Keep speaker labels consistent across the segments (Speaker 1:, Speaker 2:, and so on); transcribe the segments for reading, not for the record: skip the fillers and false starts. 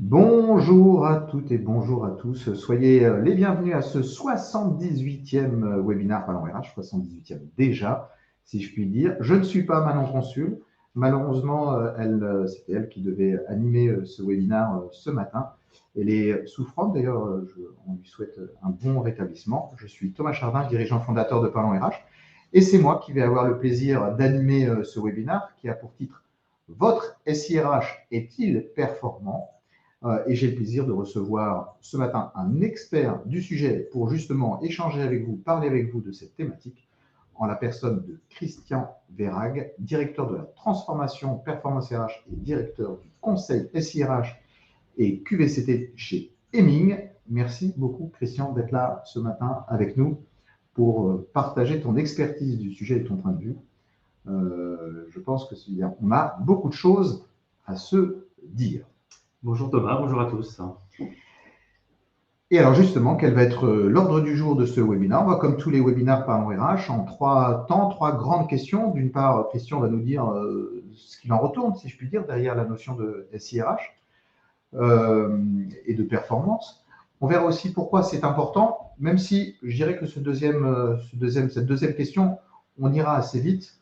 Speaker 1: Bonjour à toutes et bonjour à tous. Soyez les bienvenus à ce 78e webinaire Parlons RH, 78e déjà, si je puis dire. Je ne suis pas Manon Consul. Malheureusement, c'était elle qui devait animer ce webinaire ce matin. Elle est souffrante, d'ailleurs, on lui souhaite un bon rétablissement. Je suis Thomas Chardin, dirigeant fondateur de Parlons RH, et c'est moi qui vais avoir le plaisir d'animer ce webinaire qui a pour titre « Votre SIRH est-il performant ?» Et j'ai le plaisir de recevoir ce matin un expert du sujet pour justement échanger avec vous, parler avec vous de cette thématique, en la personne de Christian Verhaeghe, directeur de la transformation Performance RH et directeur du conseil SIRH et QVCT chez Hemming. Merci beaucoup, Christian, d'être là ce matin avec nous pour partager ton expertise du sujet et ton point de vue. Je pense qu'on a beaucoup de choses à se dire.
Speaker 2: Bonjour Thomas, bonjour à tous.
Speaker 1: Et alors justement, quel va être l'ordre du jour de ce webinaire? On va, comme tous les webinaires Parlons RH, en trois grandes questions. D'une part, Christian va nous dire ce qu'il en retourne, si je puis dire, derrière la notion de SIRH et de performance. On verra aussi pourquoi c'est important, même si je dirais que cette deuxième question, on ira assez vite.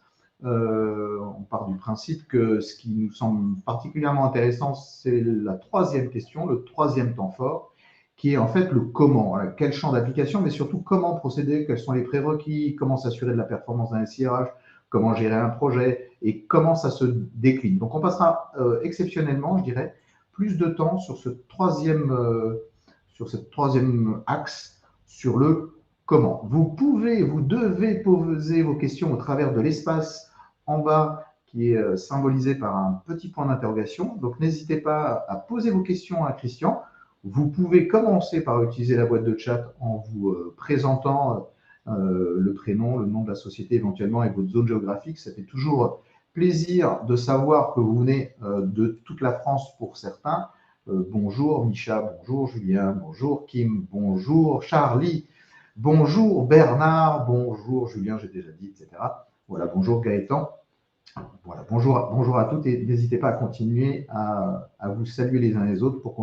Speaker 1: On part du principe que ce qui nous semble particulièrement intéressant, c'est la troisième question, le troisième temps fort, qui est en fait le comment, quel champ d'application, mais surtout comment procéder, quels sont les prérequis, comment s'assurer de la performance d'un SIRH, comment gérer un projet et comment ça se décline. Donc on passera exceptionnellement, je dirais, plus de temps sur ce troisième axe, sur le comment. Vous devez poser vos questions au travers de l'espace en bas qui est symbolisé par un petit point d'interrogation. Donc n'hésitez pas à poser vos questions à Christian. Vous pouvez commencer par utiliser la boîte de chat en vous présentant le prénom, le nom de la société éventuellement et votre zone géographique. Ça fait toujours plaisir de savoir que vous venez de toute la France pour certains. Bonjour Micha, bonjour Julien, bonjour Kim, bonjour Charlie, bonjour Bernard, bonjour Julien, j'ai déjà dit, etc. Voilà, bonjour Gaëtan. Voilà, bonjour à toutes et n'hésitez pas à continuer à vous saluer les uns les autres pour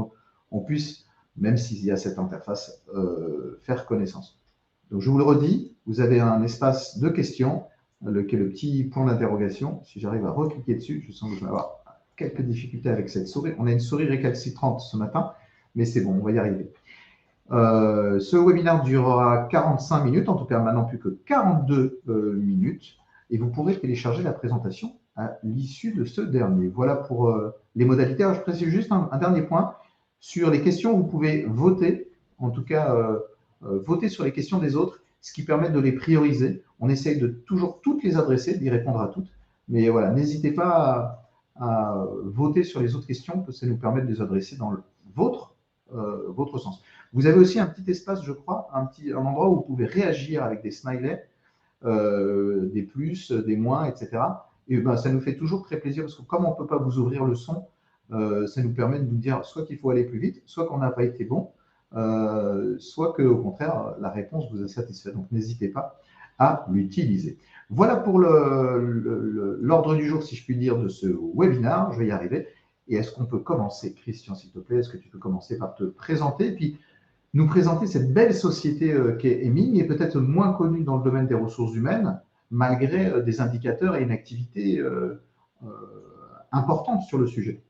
Speaker 1: qu'on puisse, même s'il y a cette interface, faire connaissance. Donc je vous le redis, vous avez un espace de questions, qui est le petit point d'interrogation. Si j'arrive à recliquer dessus, je sens que je vais avoir quelques difficultés avec cette souris. On a une souris récalcitrante ce matin, mais c'est bon, on va y arriver. Ce webinaire durera 45 minutes, en tout cas maintenant plus que 42 minutes, et vous pourrez télécharger la présentation à l'issue de ce dernier. Voilà pour les modalités. Alors, je précise juste un dernier point. Sur les questions, vous pouvez voter, en tout cas voter sur les questions des autres, ce qui permet de les prioriser. On essaye de toujours toutes les adresser, d'y répondre à toutes. Mais voilà, n'hésitez pas à voter sur les autres questions, parce que ça nous permet de les adresser dans votre sens. Vous avez aussi un petit espace, je crois, un endroit où vous pouvez réagir avec des smileys, des plus, des moins, etc. Et ben, ça nous fait toujours très plaisir parce que comme on ne peut pas vous ouvrir le son, ça nous permet de nous dire soit qu'il faut aller plus vite, soit qu'on n'a pas été bon, soit qu'au contraire, la réponse vous a satisfait. Donc, n'hésitez pas à l'utiliser. Voilà pour l'ordre du jour, si je puis dire, de ce webinaire. Je vais y arriver. Et est-ce qu'on peut commencer, Christian, s'il te plaît? Est-ce que tu peux commencer par te présenter et puis nous présenter cette belle société qu'est Hemming et peut-être moins connue dans le domaine des ressources humaines, malgré des indicateurs et une activité importante sur le sujet.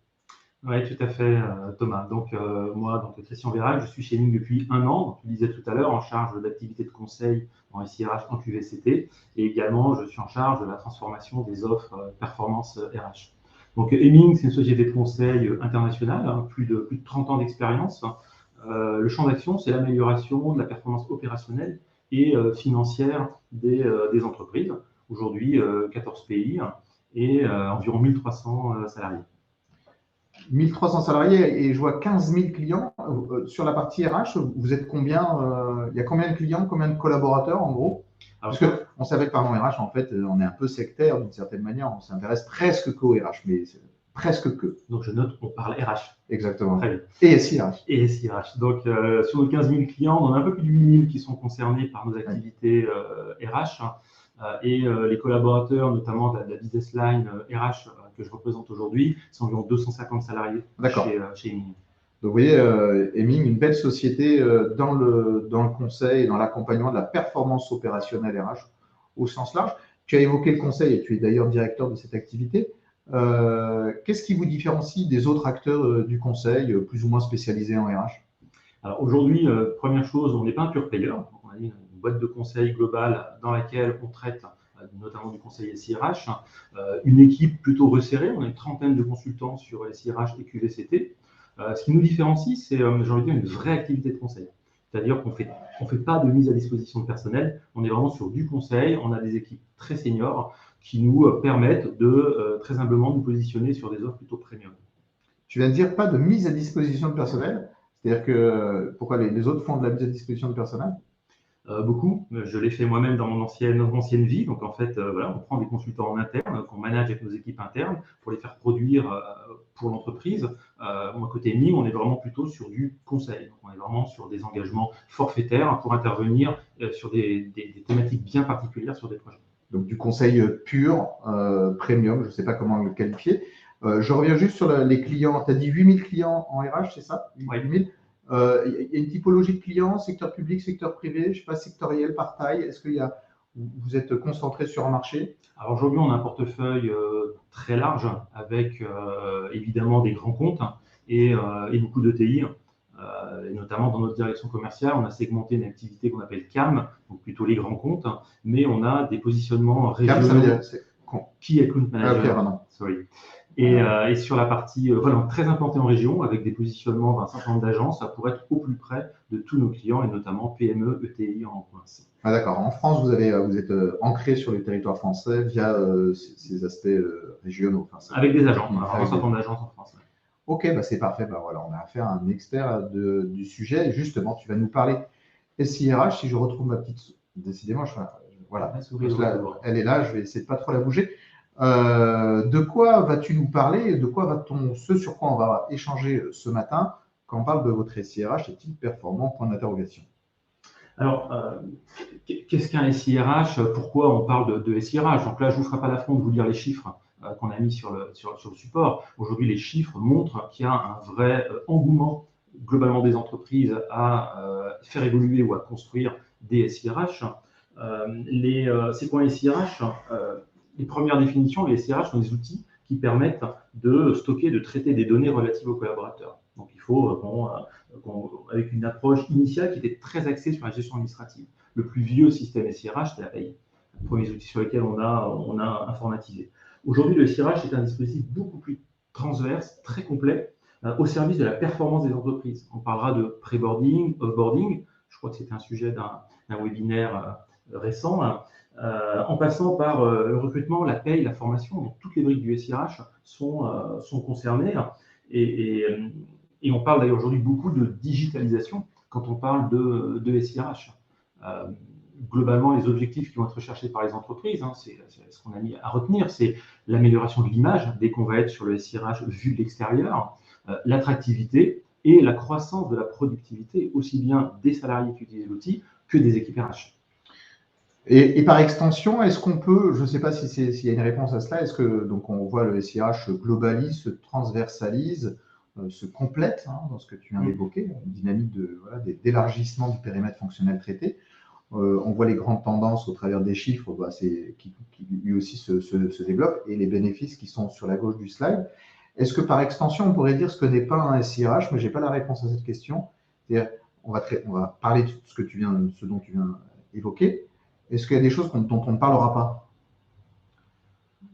Speaker 2: Oui, tout à fait, Thomas. Donc, moi, Christian Verhaeghe, je suis chez Hemming depuis 1 an. Donc, tu le disais tout à l'heure, en charge de l'activité de conseil en SIRH, en QVCT. Et également, je suis en charge de la transformation des offres performance RH. Donc, Hemming, c'est une société de conseil internationale, hein, plus de 30 ans d'expérience. Le champ d'action, c'est l'amélioration de la performance opérationnelle et financière des entreprises. Aujourd'hui, 14 pays et environ 1300 salariés.
Speaker 1: 1300 salariés et je vois 15 000 clients. Sur la partie RH, vous êtes combien? Il y a combien de clients, combien de collaborateurs en gros? Parce qu'on s'appelle Parlons RH, en fait, on est un peu sectaire d'une certaine manière. On s'intéresse presque qu'au RH, mais presque que.
Speaker 2: Donc je note qu'on parle RH.
Speaker 1: Exactement.
Speaker 2: Très bien.
Speaker 1: Et SIRH.
Speaker 2: Et SIRH. Donc sur nos 15 000 clients, on en a un peu plus de 8 000 qui sont concernés par nos activités RH. Et les collaborateurs, notamment de la business line RH que je représente aujourd'hui, sont environ 250 salariés chez Hemming.
Speaker 1: Donc, vous voyez, Hemming, une belle société dans le conseil et dans l'accompagnement de la performance opérationnelle RH au sens large. Tu as évoqué le conseil et tu es d'ailleurs directeur de cette activité. Qu'est-ce qui vous différencie des autres acteurs du conseil, plus ou moins spécialisés en RH?
Speaker 2: Alors aujourd'hui, première chose, on n'est pas un pure player. On a une boîte de conseil globale dans laquelle on traite notamment du conseil SIRH, une équipe plutôt resserrée. On a une trentaine de consultants sur SIRH et QVCT. Ce qui nous différencie, c'est, j'ai envie de dire, une vraie activité de conseil. C'est-à-dire qu'on fait pas de mise à disposition de personnel, on est vraiment sur du conseil, on a des équipes très seniors qui nous permettent de, très humblement, nous positionner sur des offres plutôt premium.
Speaker 1: Tu viens de dire pas de mise à disposition de personnel, c'est-à-dire que pourquoi les autres font de la mise à disposition de personnel?
Speaker 2: Beaucoup, je l'ai fait moi-même dans mon ancienne vie. Donc en fait, voilà, on prend des consultants en interne qu'on manage avec nos équipes internes pour les faire produire pour l'entreprise. Moi, côté MIM, on est vraiment plutôt sur du conseil. Donc, on est vraiment sur des engagements forfaitaires pour intervenir sur des thématiques bien particulières sur des projets.
Speaker 1: Donc du conseil pur, premium, je ne sais pas comment le qualifier. Je reviens juste sur les clients. Tu as dit 8000 clients en RH, c'est ça? 8000. Il y a une typologie de clients, secteur public, secteur privé, je ne sais pas, sectoriel, par taille. Est-ce que vous êtes concentré sur un marché?
Speaker 2: Alors aujourd'hui, on a un portefeuille très large avec évidemment des grands comptes et beaucoup d'ETI. Et notamment dans notre direction commerciale, on a segmenté une activité qu'on appelle CAM, donc plutôt les grands comptes, mais on a des positionnements régionaux.
Speaker 1: CAM, ça veut dire
Speaker 2: Key Account Manager.
Speaker 1: Ah, okay,
Speaker 2: sorry. Et sur la partie vraiment très implantée en région, avec des positionnements d'un certain nombre d'agences, ça pourrait être au plus près de tous nos clients, et notamment PME, ETI en province.
Speaker 1: Ah, d'accord. En France, vous êtes ancré sur le territoire français via ces aspects régionaux. Enfin,
Speaker 2: avec des agences, on a un certain nombre d'agences en France. Ouais.
Speaker 1: Ok, bah c'est parfait. Bah voilà, on a affaire à un expert du sujet. Et justement, tu vas nous parler SIRH. Si je retrouve ma petite. Décidément, voilà. Elle est là, je vais essayer de pas trop la bouger. De quoi vas-tu nous parler? De quoi va-t-on, ce sur quoi on va échanger ce matin quand on parle de votre SIRH? Est-il performant? Point d'interrogation.
Speaker 2: Alors, qu'est-ce qu'un SIRH? Pourquoi on parle de SIRH? Donc là, je ne vous ferai pas l'affront de vous lire les chiffres qu'on a mis sur le support. Aujourd'hui, les chiffres montrent qu'il y a un vrai engouement globalement des entreprises à faire évoluer ou à construire des SIRH. C'est quoi un SIRH? Les premières définitions, les SIRH sont des outils qui permettent de stocker, de traiter des données relatives aux collaborateurs. Donc il faut avec une approche initiale qui était très axée sur la gestion administrative. Le plus vieux système SIRH, c'était la paye. Les premiers outils sur lesquels on a informatisé. Aujourd'hui, le SIRH est un dispositif beaucoup plus transverse, très complet, au service de la performance des entreprises. On parlera de pré-boarding, off-boarding. Je crois que c'était un sujet d'un webinaire récent. En passant par le recrutement, la paye, la formation. Donc, toutes les briques du SIRH sont concernées. Et on parle d'ailleurs aujourd'hui beaucoup de digitalisation quand on parle de SIRH. Globalement, les objectifs qui vont être recherchés par les entreprises, c'est ce qu'on a mis à retenir, c'est l'amélioration de l'image dès qu'on va être sur le SIRH vu de l'extérieur, l'attractivité et la croissance de la productivité, aussi bien des salariés qui utilisent l'outil que des équipes RH.
Speaker 1: Et par extension, est-ce qu'on peut, je ne sais pas s'il y a une réponse à cela, est-ce que donc on voit le SIRH se globalise, se transversalise, se complète dans ce que tu viens d'évoquer, une dynamique d'élargissement du périmètre fonctionnel traité. On voit les grandes tendances au travers des chiffres qui lui aussi se développent et les bénéfices qui sont sur la gauche du slide. Est-ce que par extension, on pourrait dire ce que n'est pas un SIRH, mais je n'ai pas la réponse à cette question. C'est-à-dire, on va parler de ce dont tu viens évoquer. Est-ce qu'il y a des choses dont on ne parlera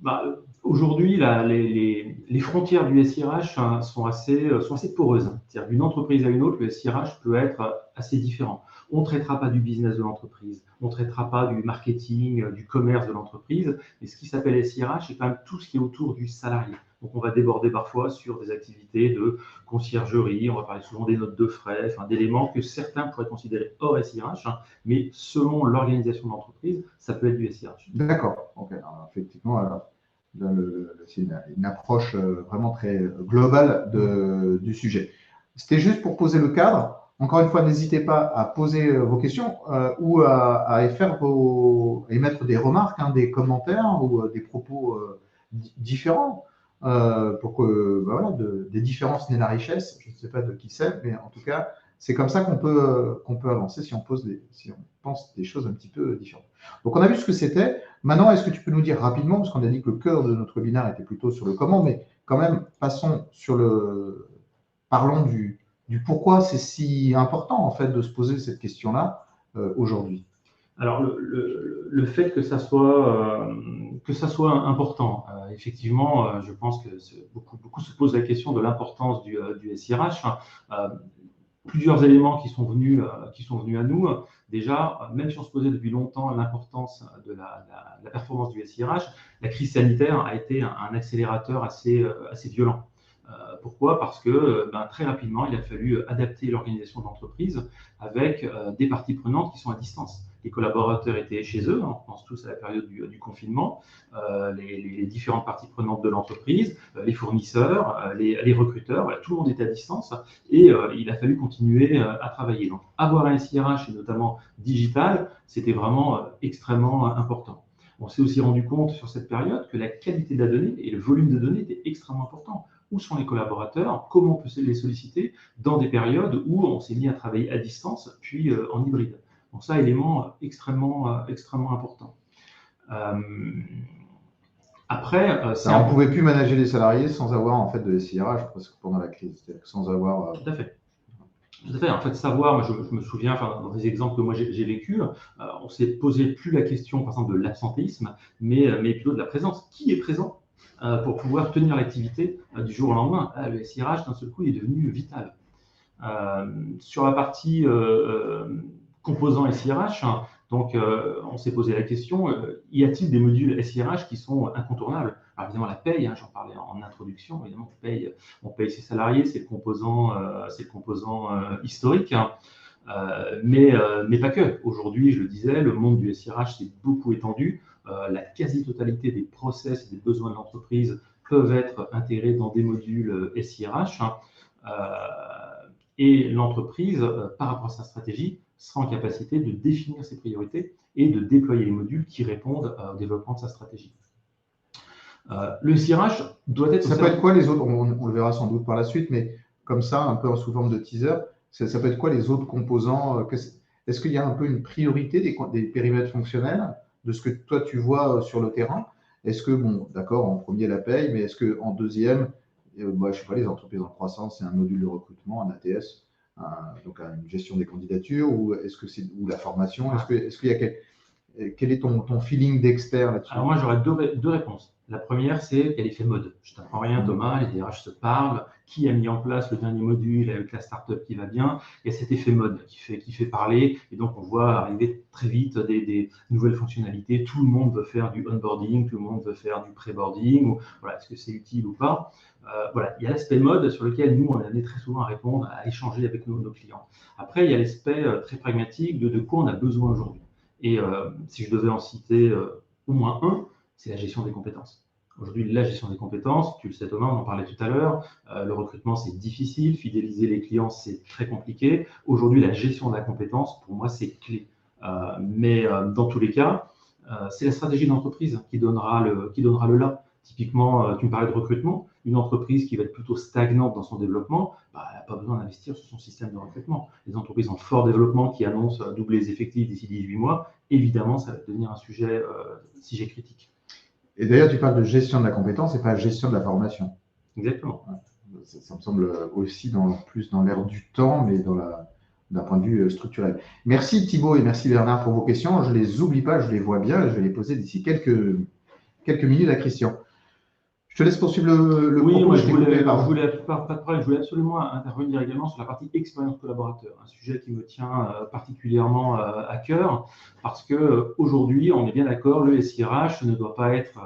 Speaker 2: pas? Aujourd'hui, les frontières du SIRH sont assez poreuses. C'est-à-dire d'une entreprise à une autre, le SIRH peut être assez différent. On ne traitera pas du business de l'entreprise, on ne traitera pas du marketing, du commerce de l'entreprise, mais ce qui s'appelle SIRH, c'est quand même tout ce qui est autour du salarié. Donc, on va déborder parfois sur des activités de conciergerie, on va parler souvent des notes de frais, d'éléments que certains pourraient considérer hors SIRH, mais selon l'organisation de l'entreprise, ça peut être du SIRH.
Speaker 1: D'accord. Okay. Alors, effectivement, c'est une approche vraiment très globale du sujet. C'était juste pour poser le cadre. Encore une fois, n'hésitez pas à poser vos questions ou à émettre des remarques, des commentaires ou des propos différents. pour que voilà, des différences naît la richesse. Je ne sais pas de qui c'est, mais en tout cas, c'est comme ça qu'on peut avancer si on si on pense des choses un petit peu différentes. Donc, on a vu ce que c'était. Maintenant, est-ce que tu peux nous dire rapidement, parce qu'on a dit que le cœur de notre webinaire était plutôt sur le comment, mais quand même, parlons du pourquoi c'est si important en fait de se poser cette question-là aujourd'hui.
Speaker 2: Alors, le fait que ça soit important, effectivement, je pense que beaucoup se posent la question de l'importance du SIRH. Plusieurs éléments qui sont venus à nous. Déjà, même si on se posait depuis longtemps l'importance de la performance du SIRH, la crise sanitaire a été un accélérateur assez violent. Pourquoi? Parce que très rapidement, il a fallu adapter l'organisation de l'entreprise avec des parties prenantes qui sont à distance. Les collaborateurs étaient chez eux, on pense tous à la période du confinement, les différentes parties prenantes de l'entreprise, les fournisseurs, les recruteurs, voilà, tout le monde était à distance et il a fallu continuer à travailler. Donc, avoir un SIRH et notamment digital, c'était vraiment extrêmement important. On s'est aussi rendu compte sur cette période que la qualité de la donnée et le volume de données était extrêmement important. Où sont les collaborateurs? Comment on peut les solliciter dans des périodes où on s'est mis à travailler à distance, puis en hybride. Donc ça, élément extrêmement important. Après,
Speaker 1: on ne pouvait plus manager les salariés sans avoir en fait de SIRH parce que pendant la crise, c'est-à-dire sans avoir.
Speaker 2: Tout à fait. Tout à fait. En fait, savoir, moi, je me souviens, dans des exemples que moi j'ai vécu, on s'est posé plus la question, par exemple, de l'absentéisme, mais plutôt de la présence. Qui est présent pour pouvoir tenir l'activité du jour au lendemain? Le SIRH, d'un seul coup, est devenu vital. Sur la partie composants SIRH, donc on s'est posé la question, y a-t-il des modules SIRH qui sont incontournables? Alors évidemment la paye, j'en parlais en introduction, évidemment on paye ses salariés, c'est le composant historique, mais pas que. Aujourd'hui, je le disais, le monde du SIRH s'est beaucoup étendu. La quasi-totalité des process et des besoins de l'entreprise peuvent être intégrés dans des modules SIRH. Et l'entreprise, par rapport à sa stratégie, sera en capacité de définir ses priorités et de déployer les modules qui répondent au développement de sa stratégie. Le SIRH doit être...
Speaker 1: Ça peut être quoi les autres, on le verra sans doute par la suite, mais comme ça, un peu sous forme de teaser, ça peut être quoi les autres composants? Est-ce qu'il y a un peu une priorité des périmètres fonctionnels de ce que toi tu vois sur le terrain? Est-ce que, bon, d'accord, en premier la paye, mais est-ce qu'en deuxième, je ne sais pas, les entreprises en croissance, c'est un module de recrutement, un ATS, donc une gestion des candidatures, ou est-ce que c'est la formation? Est-ce qu'il y a quel est ton feeling d'expert là-dessus?
Speaker 2: Alors moi, j'aurais deux réponses. La première, c'est quel effet mode. Je ne t'apprends rien, Thomas, les DRH se parlent. Qui a mis en place le dernier module avec la startup qui va bien? Il y a cet effet mode qui fait parler. Et donc, on voit arriver très vite des nouvelles fonctionnalités. Tout le monde veut faire du onboarding, tout le monde veut faire du pré-boarding. Voilà, est-ce que c'est utile ou pas? Voilà, il y a l'aspect mode sur lequel nous, on est amené très souvent à répondre, à échanger avec nos clients. Après, il y a l'aspect très pragmatique de quoi on a besoin aujourd'hui. Et si je devais en citer au moins un, c'est la gestion des compétences. Aujourd'hui, la gestion des compétences, tu le sais Thomas, on en parlait tout à l'heure, le recrutement c'est difficile, fidéliser les clients c'est très compliqué. Aujourd'hui, la gestion de la compétence, pour moi, c'est clé. Mais dans tous les cas, c'est la stratégie d'entreprise qui donnera le là. Typiquement, tu me parlais de recrutement, une entreprise qui va être plutôt stagnante dans son développement, elle n'a pas besoin d'investir sur son système de recrutement. Les entreprises en fort développement qui annoncent doubler les effectifs d'ici 18 mois, évidemment, ça va devenir un sujet critique.
Speaker 1: Et d'ailleurs, tu parles de gestion de la compétence et pas gestion de la formation.
Speaker 2: Exactement.
Speaker 1: Ça me semble aussi plus dans l'air du temps, mais d'un point de vue structurel. Merci Thibaut et merci Bernard pour vos questions. Je ne les oublie pas, je les vois bien. Je vais les poser d'ici quelques minutes à Christian. Je te laisse poursuivre le
Speaker 2: oui,
Speaker 1: propos.
Speaker 2: Moi, je voulais, pas de problème, je voulais absolument intervenir également sur la partie expérience collaborateur, un sujet qui me tient particulièrement à cœur, parce qu'aujourd'hui, on est bien d'accord, le SIRH ne doit pas être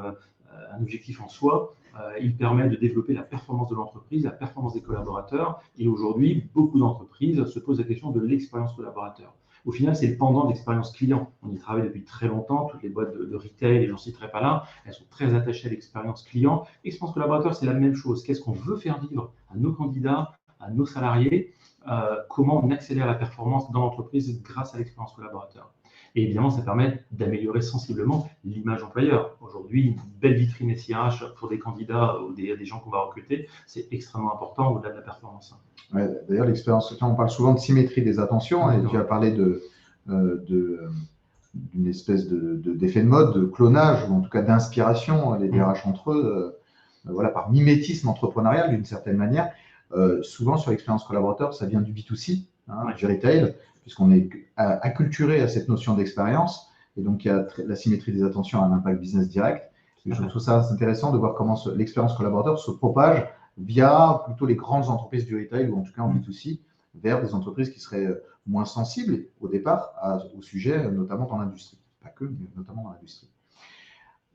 Speaker 2: un objectif en soi. Il permet de développer la performance de l'entreprise, la performance des collaborateurs, et aujourd'hui, beaucoup d'entreprises se posent la question de l'expérience collaborateur. Au final, c'est le pendant de l'expérience client. On y travaille depuis très longtemps. Toutes les boîtes de retail, et j'en citerai pas là, elles sont très attachées à l'expérience client. L'expérience collaborateur, c'est la même chose. Qu'est-ce qu'on veut faire vivre à nos candidats, à nos salariés? Comment on accélère la performance dans l'entreprise grâce à l'expérience collaborateur? Et évidemment, ça permet d'améliorer sensiblement l'image employeur. Aujourd'hui, une belle vitrine SIRH pour des candidats ou des gens qu'on va recruter, c'est extrêmement important au-delà de la performance.
Speaker 1: Ouais, d'ailleurs, l'expérience, on parle souvent de symétrie des attentions, et tu as parlé d'une espèce d'effet de mode, de clonage, ou en tout cas d'inspiration, les DRH entre eux, voilà, par mimétisme entrepreneurial d'une certaine manière. Souvent, sur l'expérience collaborateur, ça vient du B2C, du retail, puisqu'on est acculturé à cette notion d'expérience, et donc la symétrie des attentions a un impact business direct. Et je trouve ça intéressant de voir comment l'expérience collaborateur se propage via plutôt les grandes entreprises du retail, ou en tout cas en B2C, vers des entreprises qui seraient moins sensibles au départ au sujet, notamment dans l'industrie. Pas que, mais notamment dans l'industrie.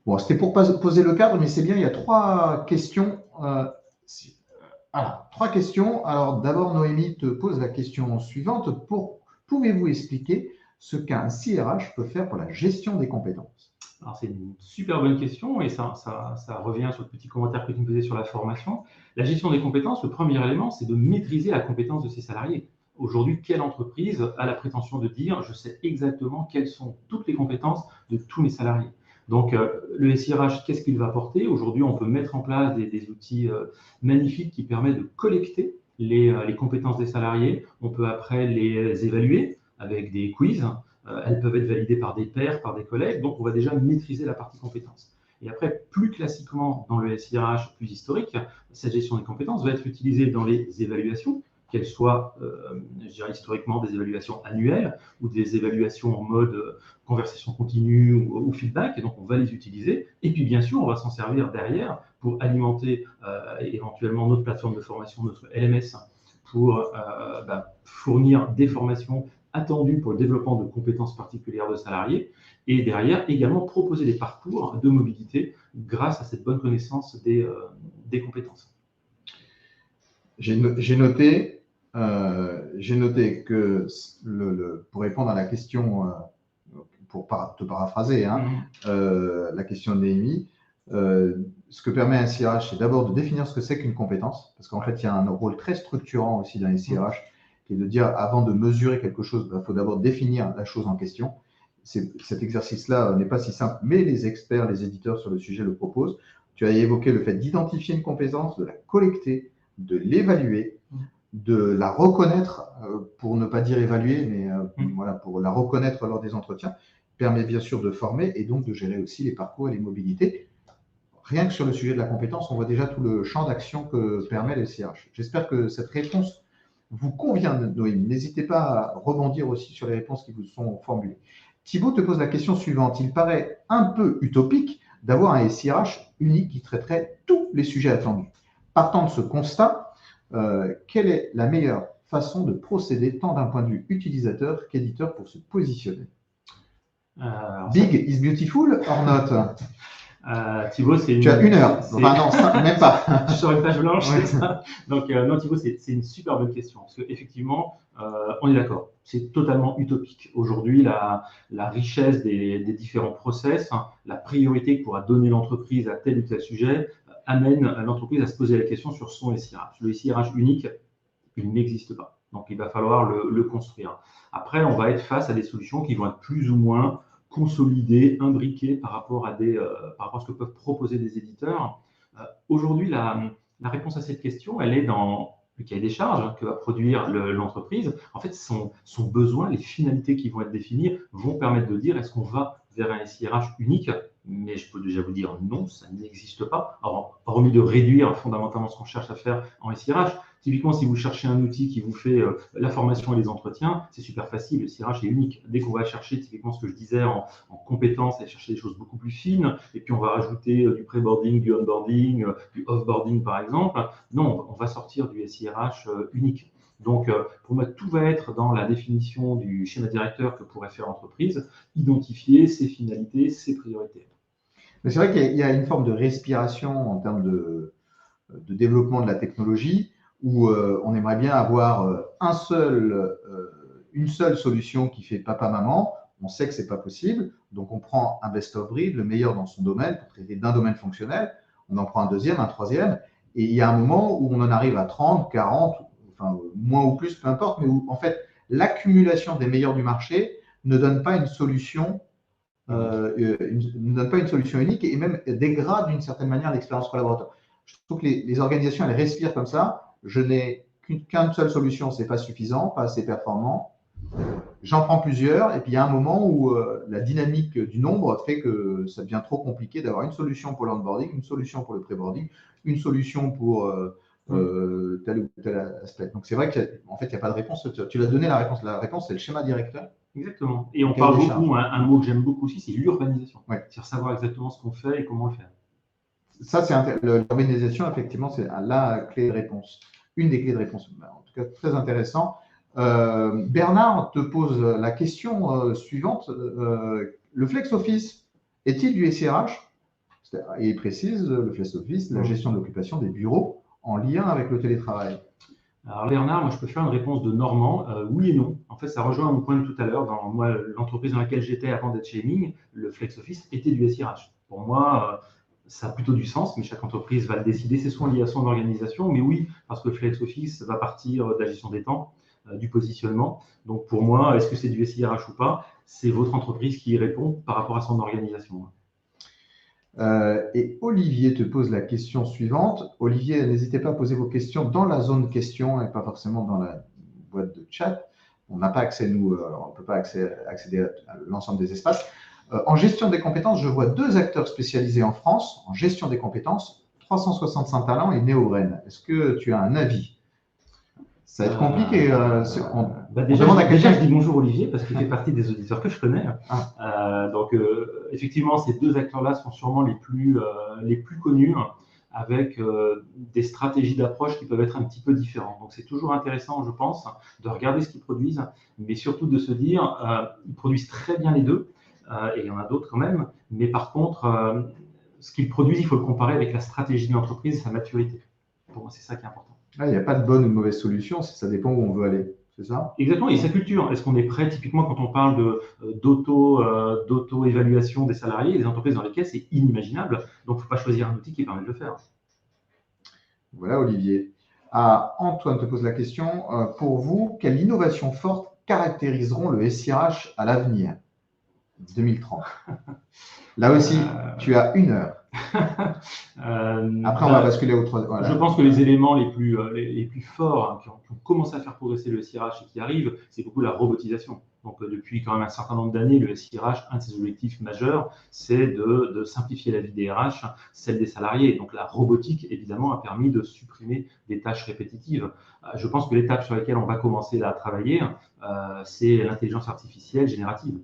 Speaker 1: Bon, c'était pour poser le cadre, mais c'est bien, il y a 3 questions. Alors, 3 questions. Alors, d'abord, Noémie te pose la question suivante. Pouvez-vous expliquer ce qu'un CRH peut faire pour la gestion des compétences?
Speaker 2: Alors, c'est une super bonne question, et ça revient sur le petit commentaire que tu me faisais sur la formation. La gestion des compétences, le premier élément, c'est de maîtriser la compétence de ses salariés. Aujourd'hui, quelle entreprise a la prétention de dire « je sais exactement quelles sont toutes les compétences de tous mes salariés ». Donc, le SIRH, qu'est-ce qu'il va apporter? Aujourd'hui, on peut mettre en place des outils magnifiques qui permettent de collecter les compétences des salariés. On peut après les évaluer avec des quiz. Elles peuvent être validées par des pairs, par des collègues. Donc, on va déjà maîtriser la partie compétences. Et après, plus classiquement, dans le SIRH plus historique, cette gestion des compétences va être utilisée dans les évaluations, qu'elles soient, je dirais historiquement, des évaluations annuelles ou des évaluations en mode conversation continue ou feedback. Et donc, on va les utiliser. Et puis, bien sûr, on va s'en servir derrière pour alimenter éventuellement notre plateforme de formation, notre LMS, pour fournir des formations attendues pour le développement de compétences particulières de salariés, et derrière également proposer des parcours de mobilité grâce à cette bonne connaissance des compétences.
Speaker 1: J'ai noté que pour répondre à la question, pour te paraphraser, la question de Néhémie, ce que permet un SIRH, c'est d'abord de définir ce que c'est qu'une compétence, parce qu'en fait, il y a un rôle très structurant aussi dans les SIRH, qui est de dire, avant de mesurer quelque chose, il faut d'abord définir la chose en question. Cet exercice-là n'est pas si simple, mais les experts, les éditeurs sur le sujet le proposent. Tu as évoqué le fait d'identifier une compétence, de la collecter, de l'évaluer, de la reconnaître, pour ne pas dire évaluer, mais voilà, pour la reconnaître lors des entretiens, permet bien sûr de former et donc de gérer aussi les parcours et les mobilités. Rien que sur le sujet de la compétence, on voit déjà tout le champ d'action que permet le SIRH. J'espère que cette réponse vous convient, Noémie. N'hésitez pas à rebondir aussi sur les réponses qui vous sont formulées. Thibaut te pose la question suivante. Il paraît un peu utopique d'avoir un SIRH unique qui traiterait tous les sujets attendus. Partant de ce constat, quelle est la meilleure façon de procéder tant d'un point de vue utilisateur qu'éditeur pour se positionner? Big is beautiful or not?
Speaker 2: Thibaut, c'est
Speaker 1: Tu as 1 heure. Enfin, non, même pas.
Speaker 2: Sur une page blanche, c'est ça. Donc, non, Thibaut, c'est une super bonne question. Parce qu'effectivement, on est d'accord, c'est totalement utopique. Aujourd'hui, la richesse des différents process, la priorité que pourra donner l'entreprise à tel ou tel sujet, amène l'entreprise à se poser la question sur son SIRH. Le SIRH unique, il n'existe pas. Donc, il va falloir le construire. Après, on va être face à des solutions qui vont être plus ou moins consolidées, imbriquées par rapport à ce que peuvent proposer des éditeurs. Aujourd'hui, la réponse à cette question, elle est dans le cahier des charges que va produire l'entreprise. En fait, son besoin, les finalités qui vont être définies vont permettre de dire est-ce qu'on va vers un SIRH unique? Mais je peux déjà vous dire non, ça n'existe pas. Alors, hormis de réduire fondamentalement ce qu'on cherche à faire en SIRH, typiquement, si vous cherchez un outil qui vous fait la formation et les entretiens, c'est super facile, le SIRH est unique. Dès qu'on va chercher typiquement ce que je disais en compétences, et chercher des choses beaucoup plus fines, et puis on va rajouter du pré-boarding, du onboarding, du off-boarding par exemple, non, on va sortir du SIRH unique. Donc, pour moi, tout va être dans la définition du schéma directeur que pourrait faire l'entreprise, identifier ses finalités, ses priorités.
Speaker 1: Mais c'est vrai qu'il y a une forme de respiration en termes de développement de la technologie où on aimerait bien avoir une seule solution qui fait papa-maman. On sait que ce n'est pas possible, donc on prend un best-of-breed, le meilleur dans son domaine, pour traiter d'un domaine fonctionnel. On en prend un deuxième, un troisième, et il y a un moment où on en arrive à 30, 40, enfin moins ou plus, peu importe, mais où en fait l'accumulation des meilleurs du marché ne donne pas une solution, ne donne pas une solution unique et même dégrade d'une certaine manière l'expérience collaborateur. Je trouve que les organisations, elles respirent comme ça. Je n'ai qu'une seule solution, c'est pas suffisant, pas assez performant. J'en prends plusieurs, et puis il y a un moment où la dynamique du nombre fait que ça devient trop compliqué d'avoir une solution pour l'onboarding, une solution pour le pré-boarding, une solution pour tel ou tel aspect. Donc c'est vrai qu'en fait, il n'y a pas de réponse. Tu l'as donné la réponse. La réponse, c'est le schéma directeur.
Speaker 2: Exactement. Et on parle beaucoup, un mot que j'aime beaucoup aussi, c'est l'urbanisation.
Speaker 1: Ouais.
Speaker 2: C'est savoir exactement ce qu'on fait et comment le faire.
Speaker 1: Ça, c'est l'urbanisation, effectivement, c'est la clé de réponse. Une des clés de réponse. En tout cas, très intéressant. Bernard te pose la question suivante. Le flex office est-il du SIRH? Et il précise le flex office, la gestion de l'occupation des bureaux en lien avec le télétravail.
Speaker 2: Alors Léonard, moi je peux faire une réponse de Normand, oui et non. En fait, ça rejoint mon point de tout à l'heure. Dans moi, l'entreprise dans laquelle j'étais avant d'être chez Heming, le flex office était du SIRH. Pour moi, ça a plutôt du sens, mais chaque entreprise va le décider. C'est soit lié à son organisation, mais oui, parce que le flex office va partir de la gestion des temps, du positionnement. Donc pour moi, est-ce que c'est du SIRH ou pas? C'est votre entreprise qui y répond par rapport à son organisation.
Speaker 1: Et Olivier te pose la question suivante. Olivier, n'hésitez pas à poser vos questions dans la zone questions et pas forcément dans la boîte de chat. On n'a pas accès, nous, on ne peut pas accéder à l'ensemble des espaces. En gestion des compétences, je vois 2 acteurs spécialisés en France en gestion des compétences, 365 Talents et Néo-Rennes. Est-ce que tu as un avis? Ça va être compliqué.
Speaker 2: Déjà, je dis bonjour Olivier parce qu'il fait partie des auditeurs que je connais. Donc, effectivement, ces 2 acteurs-là sont sûrement les plus connus, avec des stratégies d'approche qui peuvent être un petit peu différentes. Donc, c'est toujours intéressant, je pense, de regarder ce qu'ils produisent, mais surtout de se dire, ils produisent très bien les deux, et il y en a d'autres quand même, mais par contre, ce qu'ils produisent, il faut le comparer avec la stratégie de l'entreprise et sa maturité. Pour moi, c'est ça qui est important.
Speaker 1: Il n'y a pas de bonne ou de mauvaise solution, ça dépend où on veut aller, c'est ça?
Speaker 2: Exactement, et sa culture. Est-ce qu'on est prêt, typiquement, quand on parle d'auto-évaluation des salariés, des entreprises dans lesquelles c'est inimaginable, donc il ne faut pas choisir un outil qui permet de le faire.
Speaker 1: Voilà, Olivier. Antoine te pose la question. Pour vous, quelles innovations fortes caractériseront le SIRH à l'avenir 2030? Là aussi, tu as 1 heure. Après, on va basculer au 3.
Speaker 2: Voilà. Je pense que les éléments les plus forts qui ont commencé à faire progresser le SIRH et qui arrivent, c'est beaucoup la robotisation. Donc, depuis quand même un certain nombre d'années, le SIRH, un de ses objectifs majeurs, c'est de simplifier la vie des RH, celle des salariés. Donc, la robotique, évidemment, a permis de supprimer des tâches répétitives. Je pense que l'étape sur laquelle on va commencer à travailler, c'est l'intelligence artificielle générative.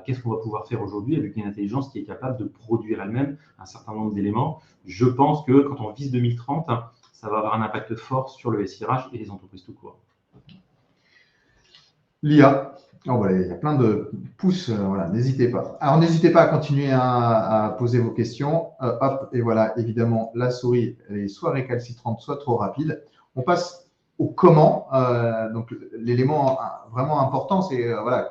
Speaker 2: Qu'est-ce qu'on va pouvoir faire aujourd'hui avec une intelligence qui est capable de produire elle-même un certain nombre d'éléments? Je pense que quand on vise 2030, ça va avoir un impact fort sur le SIRH et les entreprises tout court.
Speaker 1: L'IA. Oh, voilà, il y a plein de pouces, voilà, n'hésitez pas. Alors, n'hésitez pas à continuer à poser vos questions. Hop, et voilà, évidemment, la souris, elle est soit récalcitrante, soit trop rapide. On passe au comment. Donc, l'élément vraiment important, c'est voilà,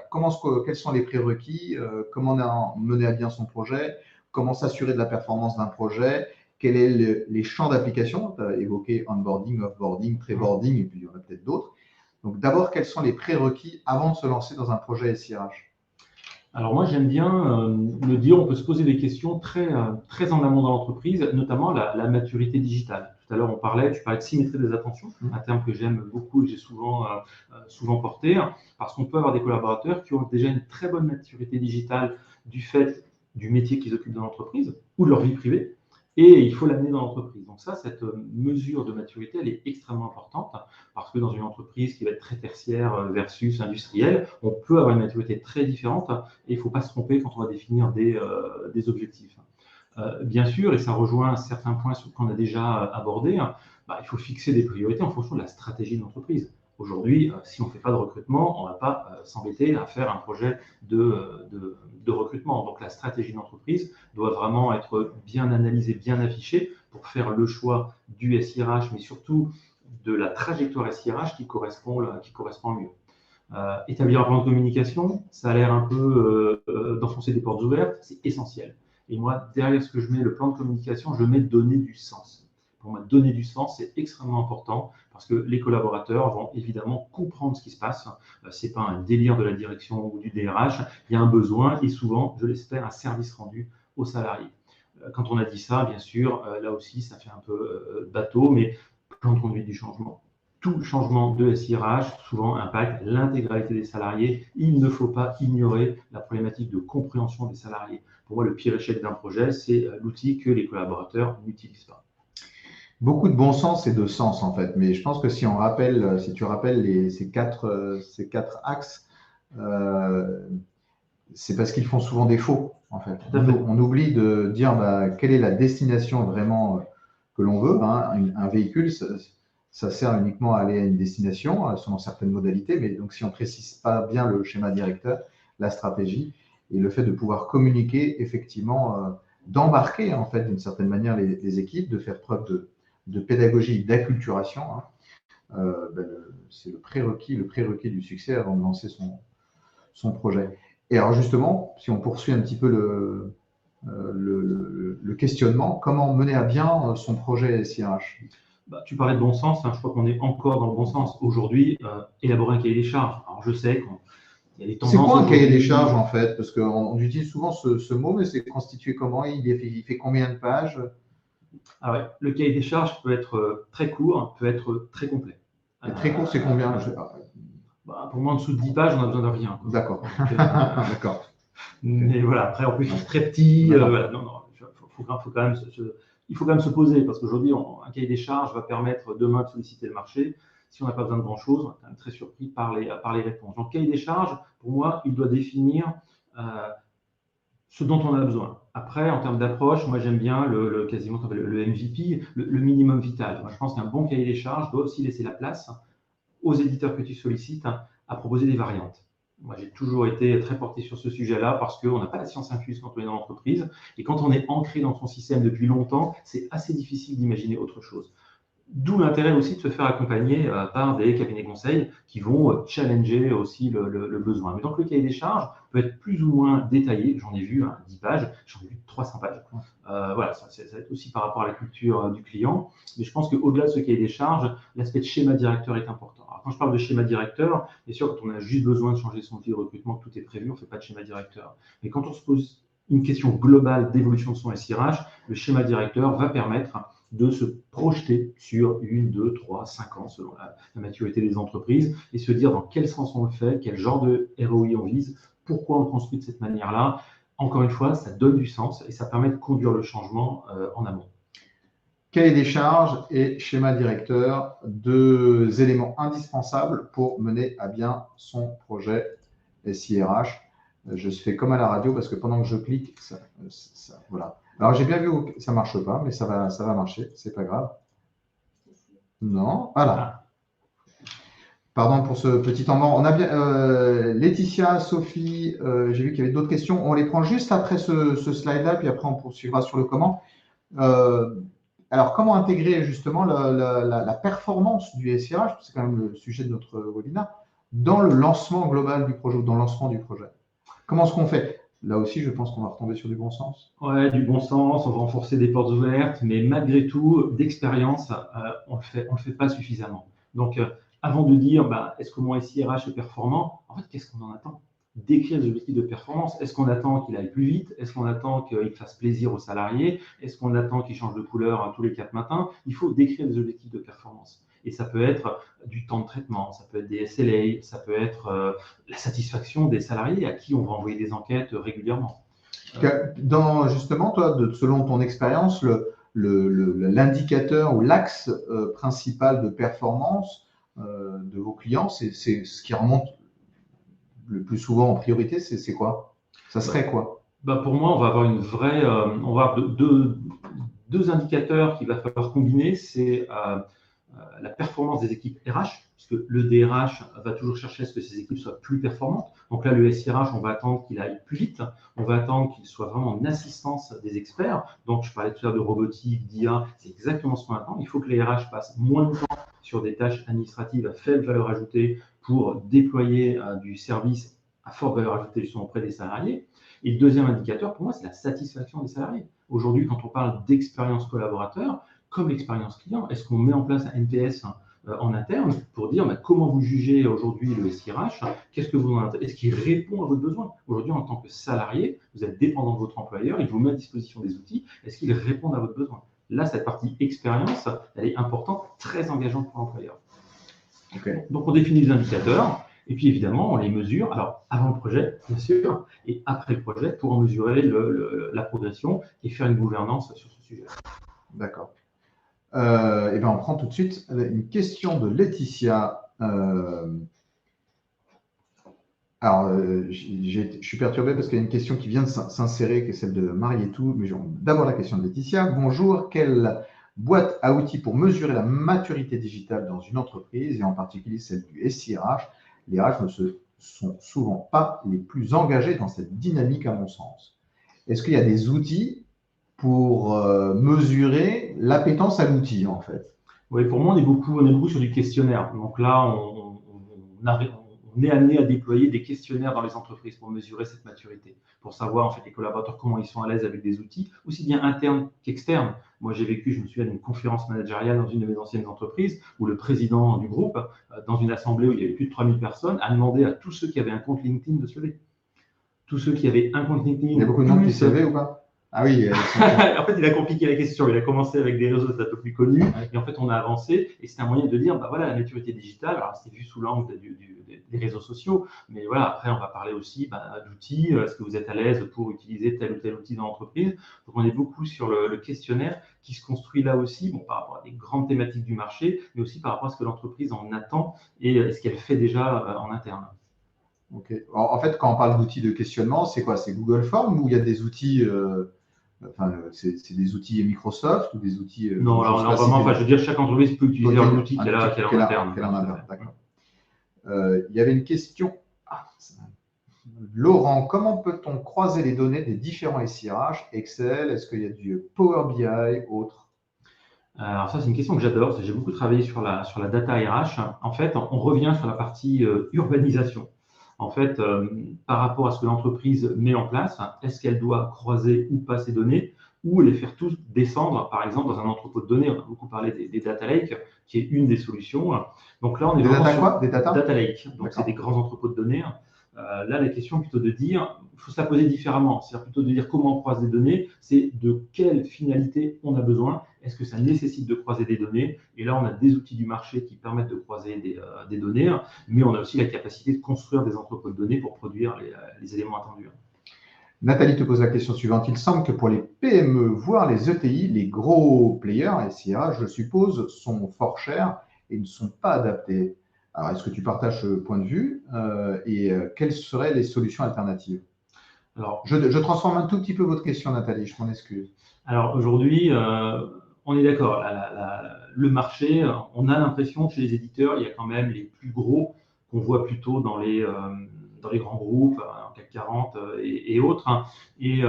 Speaker 1: quels sont les prérequis, comment mener à bien son projet, comment s'assurer de la performance d'un projet, quels sont les champs d'application. Tu as évoqué onboarding, offboarding, pré-boarding, et puis il y en a peut-être d'autres. Donc, d'abord, quels sont les prérequis avant de se lancer dans un projet SIRH?
Speaker 2: Alors moi, j'aime bien me dire, on peut se poser des questions très en amont dans l'entreprise, notamment la maturité digitale. Tout à l'heure, tu parlais de symétrie des attentions, un terme que j'aime beaucoup et que j'ai souvent porté, parce qu'on peut avoir des collaborateurs qui ont déjà une très bonne maturité digitale du fait du métier qu'ils occupent dans l'entreprise ou de leur vie privée, et il faut l'amener dans l'entreprise. Donc ça, cette mesure de maturité, elle est extrêmement importante parce que dans une entreprise qui va être très tertiaire versus industrielle, on peut avoir une maturité très différente et il ne faut pas se tromper quand on va définir des objectifs. Bien sûr, et ça rejoint certains points qu'on a déjà abordés, il faut fixer des priorités en fonction de la stratégie de l'entreprise. Aujourd'hui, si on ne fait pas de recrutement, on ne va pas s'embêter à faire un projet de recrutement. Donc la stratégie d'entreprise doit vraiment être bien analysée, bien affichée pour faire le choix du SIRH, mais surtout de la trajectoire SIRH qui correspond mieux. Établir un plan de communication, ça a l'air un peu d'enfoncer des portes ouvertes, c'est essentiel. Et moi, derrière ce que je mets, le plan de communication, je mets donner du sens. Pour moi, donner du sens, c'est extrêmement important parce que les collaborateurs vont évidemment comprendre ce qui se passe. Ce n'est pas un délire de la direction ou du DRH. Il y a un besoin et souvent, je l'espère, un service rendu aux salariés. Quand on a dit ça, bien sûr, là aussi, ça fait un peu bateau, mais plan de conduite du changement. Tout changement de SIRH souvent impacte l'intégralité des salariés. Il ne faut pas ignorer la problématique de compréhension des salariés. Pour moi, le pire échec d'un projet, c'est l'outil que les collaborateurs n'utilisent pas.
Speaker 1: Beaucoup de bon sens et de sens en fait, mais je pense que si tu rappelles ces quatre axes, c'est parce qu'ils font souvent défaut en fait. On oublie de dire quelle est la destination vraiment que l'on veut. Un véhicule, ça sert uniquement à aller à une destination selon certaines modalités, mais donc si on ne précise pas bien le schéma directeur, la stratégie et le fait de pouvoir communiquer effectivement, d'embarquer en fait d'une certaine manière les équipes, de faire preuve de pédagogie, d'acculturation, c'est le prérequis du succès avant de lancer son projet. Et alors justement, si on poursuit un petit peu le questionnement, comment mener à bien son projet SIRH?
Speaker 2: Tu parlais de bon sens, je crois qu'on est encore dans le bon sens. Aujourd'hui, élaborer un cahier des charges. Alors je sais qu'il y a des tendances.
Speaker 1: C'est quoi un cahier des charges en fait? Parce qu'on utilise souvent ce mot, mais c'est constitué comment? Il fait combien de pages?
Speaker 2: Ah ouais, le cahier des charges peut être très court, peut être très complet.
Speaker 1: Et très court, c'est combien?
Speaker 2: Pour moi, en dessous de 10 pages, on n'a besoin de rien.
Speaker 1: D'accord. D'accord.
Speaker 2: Mais voilà, après, en plus, c'est très petit. Voilà. Non, il faut quand même se poser parce qu'aujourd'hui, un cahier des charges va permettre demain de solliciter le marché. Si on n'a pas besoin de grand-chose, on est quand même très surpris par les réponses. Donc, cahier des charges, pour moi, il doit définir ce dont on a besoin. Après, en termes d'approche, moi j'aime bien quasiment le MVP, le minimum vital. Moi, je pense qu'un bon cahier des charges doit aussi laisser la place aux éditeurs que tu sollicites à proposer des variantes. Moi, j'ai toujours été très porté sur ce sujet-là parce qu'on n'a pas la science infuse quand on est dans l'entreprise et quand on est ancré dans son système depuis longtemps, c'est assez difficile d'imaginer autre chose. D'où l'intérêt aussi de se faire accompagner par des cabinets conseils qui vont challenger aussi le besoin. Mais donc le cahier des charges peut être plus ou moins détaillé. J'en ai vu 10 pages, j'en ai vu 300 pages. Voilà, ça va être aussi par rapport à la culture du client. Mais je pense qu'au-delà de ce cahier des charges, l'aspect de schéma directeur est important. Alors, quand je parle de schéma directeur, bien sûr, quand on a juste besoin de changer son outil de recrutement, tout est prévu, on ne fait pas de schéma directeur. Mais quand on se pose une question globale d'évolution de son SIRH, le schéma directeur va permettre de se projeter sur 1, 2, 3, 5 ans selon la maturité des entreprises et se dire dans quel sens on le fait, quel genre de ROI on vise, pourquoi on le construit de cette manière-là. Encore une fois, ça donne du sens et ça permet de conduire le changement en amont.
Speaker 1: Cahier des charges et schéma directeur, deux éléments indispensables pour mener à bien son projet SIRH. Je fais comme à la radio parce que pendant que je clique, voilà. Alors j'ai bien vu que ça ne marche pas, mais ça va marcher, c'est pas grave. Non, voilà. Pardon pour ce petit temps mort. On a bien Laetitia, Sophie, j'ai vu qu'il y avait d'autres questions. On les prend juste après ce slide-là, puis après on poursuivra sur le comment. Alors, comment intégrer justement la performance du SIRH, c'est quand même le sujet de notre webinaire, dans le lancement global du projet ou dans le lancement du projet? Comment est-ce qu'on fait? Là aussi, je pense qu'on va retomber sur du bon sens.
Speaker 2: Ouais, du bon sens, on va renforcer des portes ouvertes, mais malgré tout, d'expérience, on le fait pas suffisamment. Donc, avant de dire, est-ce que mon SIRH est performant, en fait, qu'est-ce qu'on en attend? Décrire des objectifs de performance. Est-ce qu'on attend qu'il aille plus vite? Est-ce qu'on attend qu'il fasse plaisir aux salariés? Est-ce qu'on attend qu'il change de couleur tous les 4 matins? Il faut décrire des objectifs de performance. Et ça peut être du temps de traitement, ça peut être des SLA, ça peut être la satisfaction des salariés à qui on va envoyer des enquêtes régulièrement.
Speaker 1: Justement, toi, selon ton expérience, l'indicateur ou l'axe principal de performance de vos clients, c'est ce qui remonte le plus souvent en priorité, c'est quoi? Ça serait quoi?
Speaker 2: Pour moi, on va avoir on va avoir deux indicateurs qu'il va falloir combiner. C'est la performance des équipes RH, puisque le DRH va toujours chercher à ce que ses équipes soient plus performantes. Donc là, le SIRH, on va attendre qu'il aille plus vite, on va attendre qu'il soit vraiment en assistance des experts. Donc, je parlais tout à l'heure de robotique, d'IA, c'est exactement ce qu'on attend. Il faut que les RH passent moins de temps sur des tâches administratives à faible valeur ajoutée pour déployer du service à forte valeur ajoutée justement auprès des salariés. Et le deuxième indicateur, pour moi, c'est la satisfaction des salariés. Aujourd'hui, quand on parle d'expérience collaborateur, comme l'expérience client. Est-ce qu'on met en place un NPS en interne pour dire comment vous jugez aujourd'hui le SIRH, qu'est-ce que vous en avez, est-ce qu'il répond à votre besoin? Aujourd'hui, en tant que salarié, vous êtes dépendant de votre employeur, il vous met à disposition des outils, est-ce qu'ils répondent à votre besoin? Là, cette partie expérience, elle est importante, très engageante pour l'employeur.
Speaker 1: Okay.
Speaker 2: Donc, on définit les indicateurs et puis évidemment, on les mesure. Alors, avant le projet, bien sûr, et après le projet pour en mesurer la progression et faire une gouvernance sur ce sujet.
Speaker 1: D'accord. Et bien, on prend tout de suite une question de Laetitia. Je suis perturbé parce qu'il y a une question qui vient de s'insérer, qui est celle de Marietou, mais d'abord la question de Laetitia. Bonjour, quelle boîte à outils pour mesurer la maturité digitale dans une entreprise, et en particulier celle du SIRH? Les RH ne sont souvent pas les plus engagés dans cette dynamique, à mon sens. Est-ce qu'il y a des outils pour mesurer l'appétence à l'outil, en fait?
Speaker 2: Oui, pour moi, on est beaucoup sur du questionnaire. Donc là, on est amené à déployer des questionnaires dans les entreprises pour mesurer cette maturité, pour savoir en fait les collaborateurs comment ils sont à l'aise avec des outils, aussi bien internes qu'externes. Moi, j'ai vécu, je me souviens d'une conférence managériale dans une de mes anciennes entreprises où le président du groupe, dans une assemblée où il y avait plus de 3000 personnes, a demandé à tous ceux qui avaient un compte LinkedIn de se lever. Tous ceux qui avaient un compte LinkedIn.
Speaker 1: Il y a beaucoup de monde qui se levait ou pas? Ah oui.
Speaker 2: En fait, il a compliqué la question. Il a commencé avec des réseaux un peu plus connus. Et en fait, on a avancé. Et c'était un moyen de dire, voilà, la maturité digitale. Alors, c'était vu sous l'angle des réseaux sociaux. Mais voilà, après, on va parler aussi d'outils. Est-ce que vous êtes à l'aise pour utiliser tel ou tel outil dans l'entreprise? Donc, on est beaucoup sur le questionnaire qui se construit là aussi, par rapport à des grandes thématiques du marché, mais aussi par rapport à ce que l'entreprise en attend et ce qu'elle fait déjà en interne.
Speaker 1: Ok. En fait, quand on parle d'outils de questionnement, c'est quoi? C'est Google Forms ou il y a des outils, c'est des outils Microsoft ou des outils.
Speaker 2: Non, alors vraiment, je veux dire, chaque entreprise peut utiliser un outil qu'elle a en interne.
Speaker 1: D'accord. Il y avait une question. Laurent, comment peut-on croiser les données des différents SIRH, Excel? Est-ce qu'il y a du Power BI, autre?
Speaker 2: Alors ça, c'est une question que j'adore. J'ai beaucoup travaillé sur la data RH. En fait, on revient sur la partie urbanisation. En fait, par rapport à ce que l'entreprise met en place, est-ce qu'elle doit croiser ou pas ces données ou les faire tous descendre, par exemple, dans un entrepôt de données? On a beaucoup parlé des data lakes, qui est une des solutions. Donc là, on est
Speaker 1: vraiment sur des data
Speaker 2: lakes. Donc, c'est des grands entrepôts de données. Là, la question est plutôt de dire, il faut se la poser différemment. C'est-à-dire plutôt de dire comment on croise des données, c'est de quelle finalité on a besoin. Est-ce que ça nécessite de croiser des données? Et là, on a des outils du marché qui permettent de croiser des données, mais on a aussi la capacité de construire des entrepôts de données pour produire les éléments attendus.
Speaker 1: Nathalie te pose la question suivante. Il semble que pour les PME, voire les ETI, les gros players, SIA, je suppose, sont fort chers et ne sont pas adaptés. Alors, est-ce que tu partages ce point de vue et quelles seraient les solutions alternatives? Alors, je transforme un tout petit peu votre question, Nathalie, je m'en excuse.
Speaker 2: Alors, aujourd'hui, on est d'accord. Le marché, on a l'impression que chez les éditeurs, il y a quand même les plus gros qu'on voit plutôt dans les grands groupes, en CAC 40 et autres. Et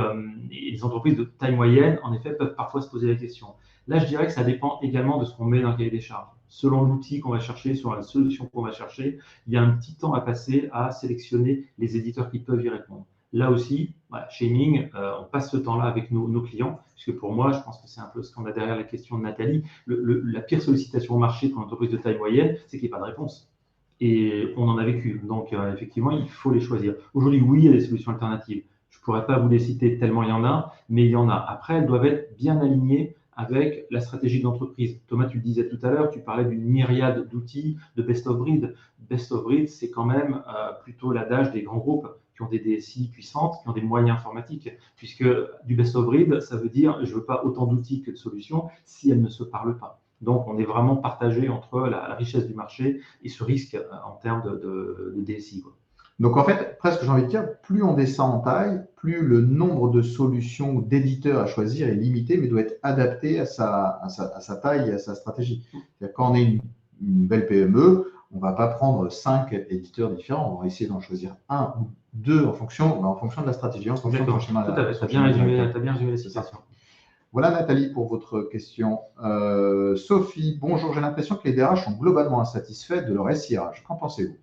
Speaker 2: les entreprises de taille moyenne, en effet, peuvent parfois se poser la question. Là, je dirais que ça dépend également de ce qu'on met dans le cahier des charges. Selon l'outil qu'on va chercher, selon la solution qu'on va chercher, il y a un petit temps à passer à sélectionner les éditeurs qui peuvent y répondre. Là aussi, chez Ming, on passe ce temps-là avec nos clients, puisque pour moi, je pense que c'est un peu ce qu'on a derrière la question de Nathalie. La pire sollicitation au marché pour une entreprise de taille moyenne, c'est qu'il n'y ait pas de réponse. Et on en a vécu. Donc, effectivement, il faut les choisir. Aujourd'hui, oui, il y a des solutions alternatives. Je ne pourrais pas vous les citer tellement il y en a, mais il y en a. Après, elles doivent être bien alignées avec la stratégie de l'entreprise. Thomas, tu le disais tout à l'heure, tu parlais d'une myriade d'outils de best of breed. Best of breed, c'est quand même plutôt l'adage des grands groupes qui ont des DSI puissantes, qui ont des moyens informatiques, puisque du best of breed, ça veut dire je ne veux pas autant d'outils que de solutions si elles ne se parlent pas. Donc, on est vraiment partagé entre la richesse du marché et ce risque en termes de DSI, quoi.
Speaker 1: Donc, en fait, presque, j'ai envie de dire, plus on descend en taille, plus le nombre de solutions ou d'éditeurs à choisir est limité, mais doit être adapté à sa taille et à sa stratégie. C'est-à-dire, quand on est une belle PME, on ne va pas prendre 5 éditeurs différents. On va essayer d'en choisir un ou deux en fonction de la stratégie, en fonction de son schéma.
Speaker 2: Tout à fait, tu as bien résumé la situation.
Speaker 1: Voilà, Nathalie, pour votre question. Sophie, bonjour. J'ai l'impression que les DRH sont globalement insatisfaits de leur SIRH. Qu'en pensez-vous?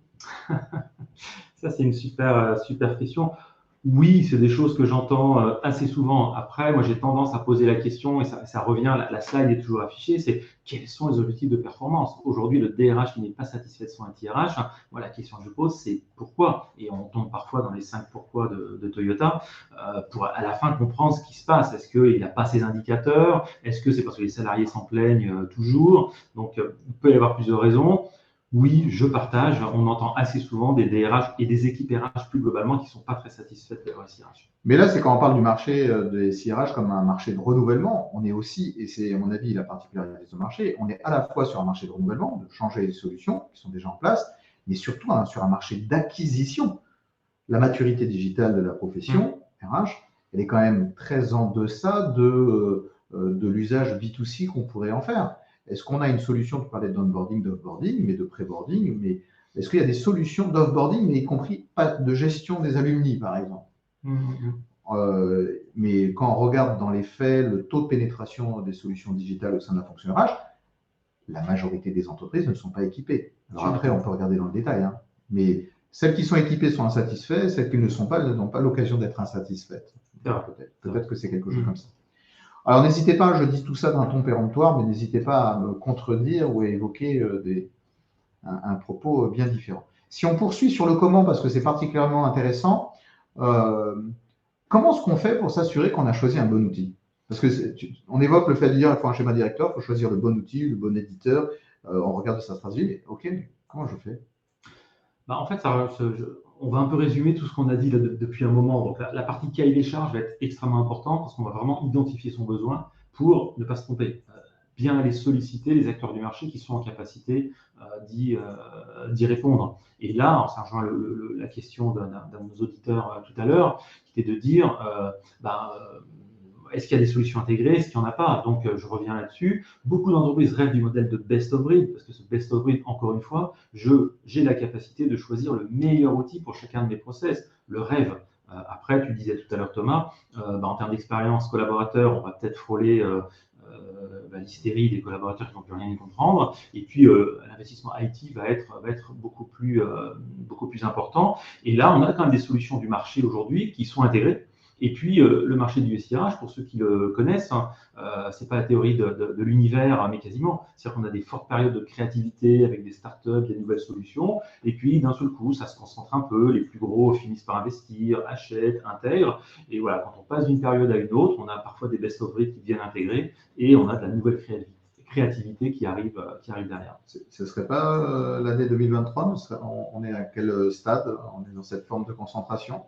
Speaker 2: Ça, c'est une super question. Oui, c'est des choses que j'entends assez souvent. Après, moi, j'ai tendance à poser la question, et ça revient, la slide est toujours affichée, c'est quels sont les objectifs de performance? Aujourd'hui, le DRH qui n'est pas satisfait de son TRH, moi, la question que je pose, c'est pourquoi? Et on tombe parfois dans les 5 pourquoi de Toyota pour à la fin comprendre ce qui se passe. Est-ce qu'il n'a pas ses indicateurs? Est-ce que c'est parce que les salariés s'en plaignent toujours? Donc, il peut y avoir plusieurs raisons. Oui, je partage. On entend assez souvent des DRH et des équipes RH plus globalement qui ne sont pas très satisfaites de leur SIRH.
Speaker 1: Mais là, c'est quand on parle du marché des SIRH comme un marché de renouvellement, on est aussi, et c'est à mon avis la particularité de ce marché, on est à la fois sur un marché de renouvellement, de changer les solutions qui sont déjà en place, mais surtout sur un marché d'acquisition. La maturité digitale de la profession, RH, elle est quand même très en deçà de l'usage B2C qu'on pourrait en faire. Est-ce qu'on a une solution, tu parlais d'onboarding, d'offboarding, mais de pré-boarding, mais est-ce qu'il y a des solutions d'offboarding, mais y compris pas de gestion des alumni, par exemple? Mais quand on regarde dans les faits le taux de pénétration des solutions digitales au sein de la fonction RH, la majorité des entreprises ne sont pas équipées. Alors après, on peut regarder dans le détail, hein, mais celles qui sont équipées sont insatisfaites, celles qui ne sont pas n'ont pas l'occasion d'être insatisfaites. Peut-être que c'est quelque chose comme ça. Alors n'hésitez pas, je dis tout ça d'un ton péremptoire, mais n'hésitez pas à me contredire ou à évoquer un propos bien différent. Si on poursuit sur le comment, parce que c'est particulièrement intéressant, comment est-ce qu'on fait pour s'assurer qu'on a choisi un bon outil? Parce que on évoque le fait de dire qu'il faut un schéma directeur, il faut choisir le bon outil, le bon éditeur, on regarde sa stratégie, mais ok, mais comment je fais?
Speaker 2: En fait, on va un peu résumer tout ce qu'on a dit là, depuis un moment. Donc, la partie cahier des charges va être extrêmement importante parce qu'on va vraiment identifier son besoin pour ne pas se tromper. Bien aller solliciter les acteurs du marché qui sont en capacité d'y répondre. Et là, ça rejoint la question d'un de nos auditeurs tout à l'heure, qui était de dire est-ce qu'il y a des solutions intégrées? Est-ce qu'il n'y en a pas? Donc, je reviens là-dessus. Beaucoup d'entreprises rêvent du modèle de best of breed, parce que ce best of breed, encore une fois, j'ai la capacité de choisir le meilleur outil pour chacun de mes process, le rêve. Après, tu disais tout à l'heure, Thomas, en termes d'expérience collaborateur, on va peut-être frôler l'hystérie des collaborateurs qui n'ont plus rien y comprendre. Et puis, l'investissement IT va être beaucoup plus important. Et là, on a quand même des solutions du marché aujourd'hui qui sont intégrées. Et puis, le marché du SIRH, pour ceux qui le connaissent, c'est pas la théorie de l'univers, mais quasiment. C'est-à-dire qu'on a des fortes périodes de créativité avec des startups, des nouvelles solutions. Et puis, d'un seul coup, ça se concentre un peu. Les plus gros finissent par investir, achètent, intègrent. Et voilà, quand on passe d'une période à une autre, on a parfois des best-of-breed qui viennent intégrer et on a de la nouvelle créativité qui arrive derrière.
Speaker 1: Ce ne serait pas l'année 2023? On est à quel stade? On est dans cette forme de concentration?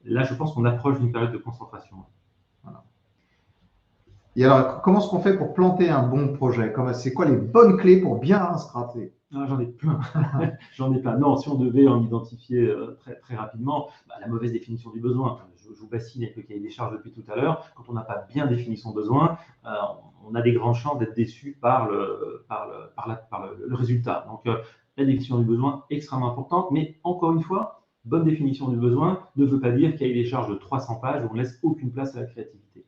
Speaker 2: Là, je pense qu'on approche d'une période de concentration.
Speaker 1: Voilà. Et alors, comment est-ce qu'on fait pour planter un bon projet? C'est quoi les bonnes clés pour bien se gratter?
Speaker 2: J'en ai plein. J'en ai plein. Non, si on devait en identifier très, très rapidement, la mauvaise définition du besoin. Je vous bassine avec le cahier des charges depuis tout à l'heure. Quand on n'a pas bien défini son besoin, on a des grandes chances d'être déçu par le résultat. Donc, la définition du besoin, extrêmement importante. Mais encore une fois, bonne définition du besoin ne veut pas dire cahier des charges de 300 pages où on ne laisse aucune place à la créativité.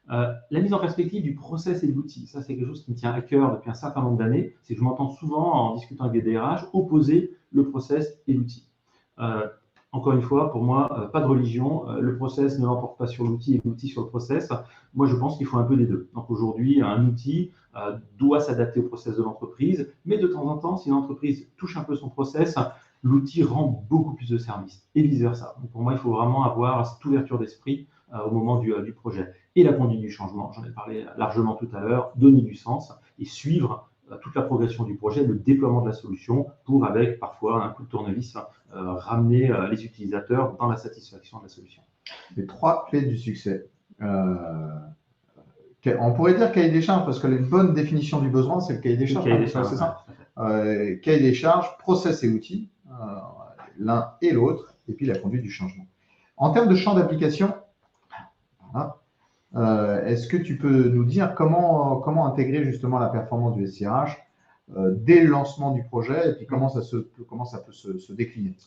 Speaker 2: La mise en perspective du process et de l'outil, ça c'est quelque chose qui me tient à cœur depuis un certain nombre d'années, c'est que je m'entends souvent en discutant avec des DRH opposer le process et l'outil. Encore une fois, pour moi, pas de religion, le process ne l'emporte pas sur l'outil et l'outil sur le process. Moi je pense qu'il faut un peu des deux. Donc aujourd'hui, un outil doit s'adapter au process de l'entreprise, mais de temps en temps, si l'entreprise touche un peu son process, l'outil rend beaucoup plus de services et vice-versa. Donc pour moi, il faut vraiment avoir cette ouverture d'esprit au moment du projet. Et la conduite du changement, j'en ai parlé largement tout à l'heure, donner du sens et suivre toute la progression du projet, le déploiement de la solution pour, avec parfois un coup de tournevis, ramener les utilisateurs dans la satisfaction de la solution.
Speaker 1: Les 3 clés du succès. On pourrait dire cahier des charges parce que une bonne définition du besoin, c'est le cahier des charges. C'est ça. Cahier des charges, process et outils, l'un et l'autre, et puis la conduite du changement. En termes de champ d'application, est-ce que tu peux nous dire comment intégrer justement la performance du SIRH dès le lancement du projet et puis comment ça peut se décliner?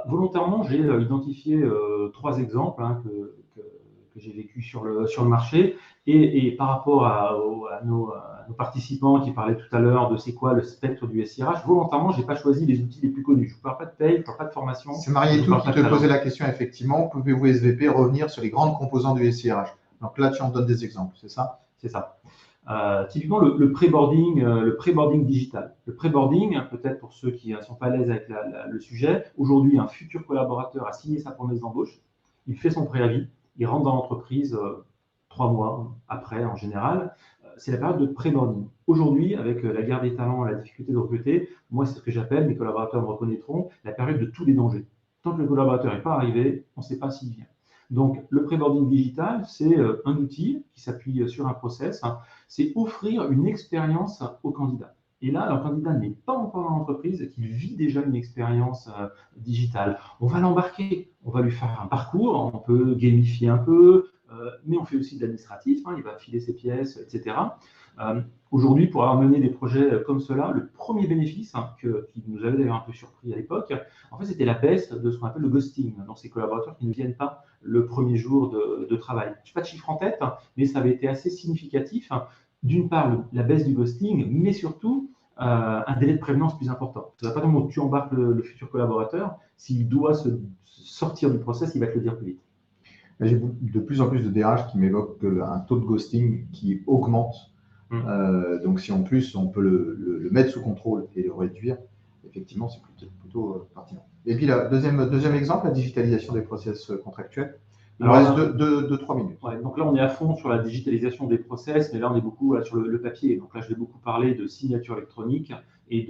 Speaker 2: Volontairement, j'ai identifié 3 exemples j'ai vécu sur le marché. Et par rapport à nos participants qui parlaient tout à l'heure de c'est quoi le spectre du SIRH, volontairement, je n'ai pas choisi les outils les plus connus. Je ne vous parle pas de paye, je ne parle pas de formation.
Speaker 1: C'est Marietou qui te posait la question, effectivement. Pouvez-vous, SVP, revenir sur les grandes composantes du SIRH? Donc là, tu en donnes des exemples, c'est ça?
Speaker 2: C'est ça. Typiquement, le pré-boarding digital. Le pré-boarding, peut-être pour ceux qui ne sont pas à l'aise avec le sujet, aujourd'hui, un futur collaborateur a signé sa promesse d'embauche, il fait son préavis, il rentre dans l'entreprise 3 mois après, en général. C'est la période de pré-boarding. Aujourd'hui, avec la guerre des talents, la difficulté de recruter, moi, c'est ce que j'appelle, mes collaborateurs me reconnaîtront, la période de tous les dangers. Tant que le collaborateur n'est pas arrivé, on ne sait pas s'il vient. Donc, le pré-boarding digital, c'est un outil qui s'appuie sur un process. C'est offrir une expérience au candidat. Et là, le candidat n'est pas encore dans l'entreprise, qu'il vit déjà une expérience digitale. On va l'embarquer, on va lui faire un parcours, on peut gamifier un peu, mais on fait aussi de l'administratif, il va filer ses pièces, etc. Aujourd'hui, pour avoir mené des projets comme cela, le premier bénéfice qui nous avait d'ailleurs un peu surpris à l'époque, en fait, c'était la baisse de ce qu'on appelle le ghosting, donc ces collaborateurs qui ne viennent pas le premier jour de travail. Je n'ai pas de chiffre en tête, mais ça avait été assez significatif. D'une part, la baisse du ghosting, mais surtout un délai de prévenance plus important. À partir du moment où tu embarques le futur collaborateur, s'il doit se sortir du process, il va te le dire plus vite.
Speaker 1: J'ai de plus en plus de DRH qui m'évoquent un taux de ghosting qui augmente. Donc, si en plus on peut le mettre sous contrôle et le réduire, effectivement, c'est plutôt pertinent. Et puis, deuxième exemple, la digitalisation des process contractuels. Il nous reste 2-3 minutes.
Speaker 2: Ouais, donc là, on est à fond sur la digitalisation des process, mais là, on est beaucoup sur le papier. Donc là, je vais beaucoup parler de signature électronique et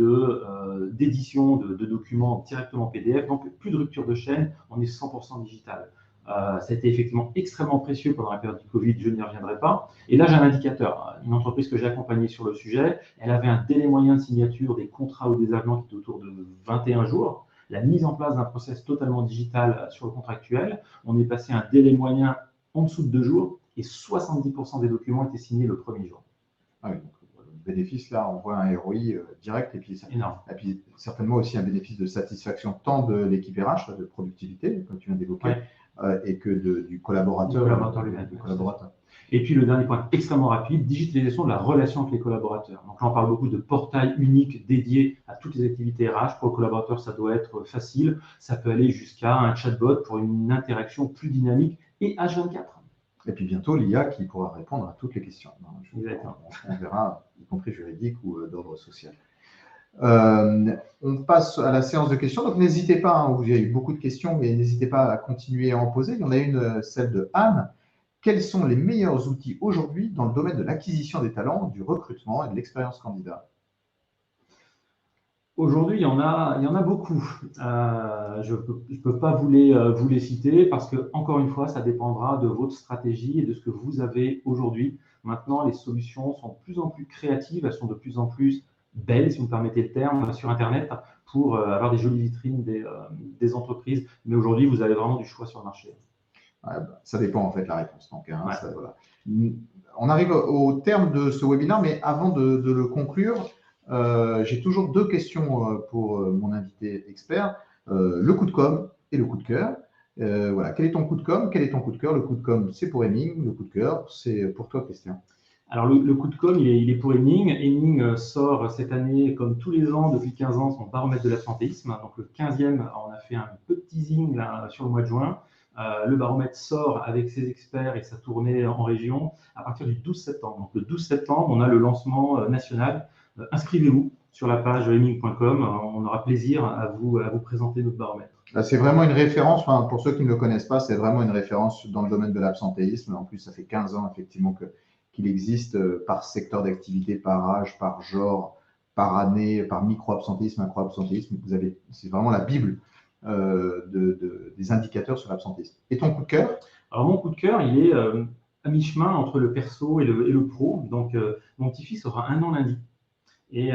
Speaker 2: d'édition de documents directement PDF. Donc, plus de rupture de chaîne, on est 100% digital. Ça a été effectivement extrêmement précieux pendant la période du Covid, je n'y reviendrai pas. Et là, j'ai un indicateur. Une entreprise que j'ai accompagnée sur le sujet, elle avait un délai moyen de signature des contrats ou des avenants qui était autour de 21 jours. La mise en place d'un process totalement digital sur le contractuel, on est passé à un délai moyen en dessous de 2 jours et 70% des documents étaient signés le premier jour.
Speaker 1: Ah oui, donc, le bénéfice, là, on voit un ROI direct et puis certainement aussi un bénéfice de satisfaction tant de l'équipe RH, de productivité, comme tu viens d'évoquer, et que du collaborateur.
Speaker 2: Du collaborateur. Et puis le dernier point extrêmement rapide, digitalisation de la relation avec les collaborateurs. Donc là, on parle beaucoup de portail unique dédié à toutes les activités RH. Pour le collaborateur, ça doit être facile. Ça peut aller jusqu'à un chatbot pour une interaction plus dynamique et H24.
Speaker 1: Et puis bientôt, l'IA qui pourra répondre à toutes les questions. On verra, y compris juridique ou d'ordre social. On passe à la séance de questions. Donc, n'hésitez pas, il y a eu beaucoup de questions, mais n'hésitez pas à continuer à en poser. Il y en a une, celle de Anne. Quels sont les meilleurs outils aujourd'hui dans le domaine de l'acquisition des talents, du recrutement et de l'expérience candidat?
Speaker 2: Aujourd'hui, il y en a beaucoup. Je ne peux pas vous les citer parce que, encore une fois, ça dépendra de votre stratégie et de ce que vous avez aujourd'hui. Maintenant, les solutions sont de plus en plus créatives, elles sont de plus en plus belles, si vous me permettez le terme, sur Internet pour avoir des jolies vitrines des entreprises. Mais aujourd'hui, vous avez vraiment du choix sur le marché.
Speaker 1: Ça dépend en fait la réponse. Donc, voilà. On arrive au terme de ce webinaire, mais avant de le conclure, j'ai toujours 2 questions pour mon invité expert. Le coup de com' et le coup de cœur. Voilà. Quel est ton coup de com'? Quel est ton coup de cœur? Le coup de com', c'est pour Hemming. Le coup de cœur, c'est pour toi, Christian.
Speaker 2: Alors, le coup de com', il est pour Hemming. Hemming sort cette année, comme tous les ans, depuis 15 ans, son baromètre de l'absentéisme. Donc, le 15e, on a fait un petit teasing là, sur le mois de juin. Le baromètre sort avec ses experts et sa tournée en région à partir du 12 septembre. Donc, le 12 septembre, on a le lancement national. Inscrivez-vous sur la page hemming.com. On aura plaisir à vous présenter notre baromètre.
Speaker 1: C'est vraiment une référence, pour ceux qui ne le connaissent pas, c'est vraiment une référence dans le domaine de l'absentéisme. En plus, ça fait 15 ans effectivement qu'il existe par secteur d'activité, par âge, par genre, par année, par micro-absentéisme, macro-absentéisme. C'est vraiment la Bible des indicateurs sur l'absentéisme. Et ton coup de cœur?
Speaker 2: Alors, mon coup de cœur, il est à mi-chemin entre le perso et le pro. Donc, mon petit-fils aura 1 an lundi. Et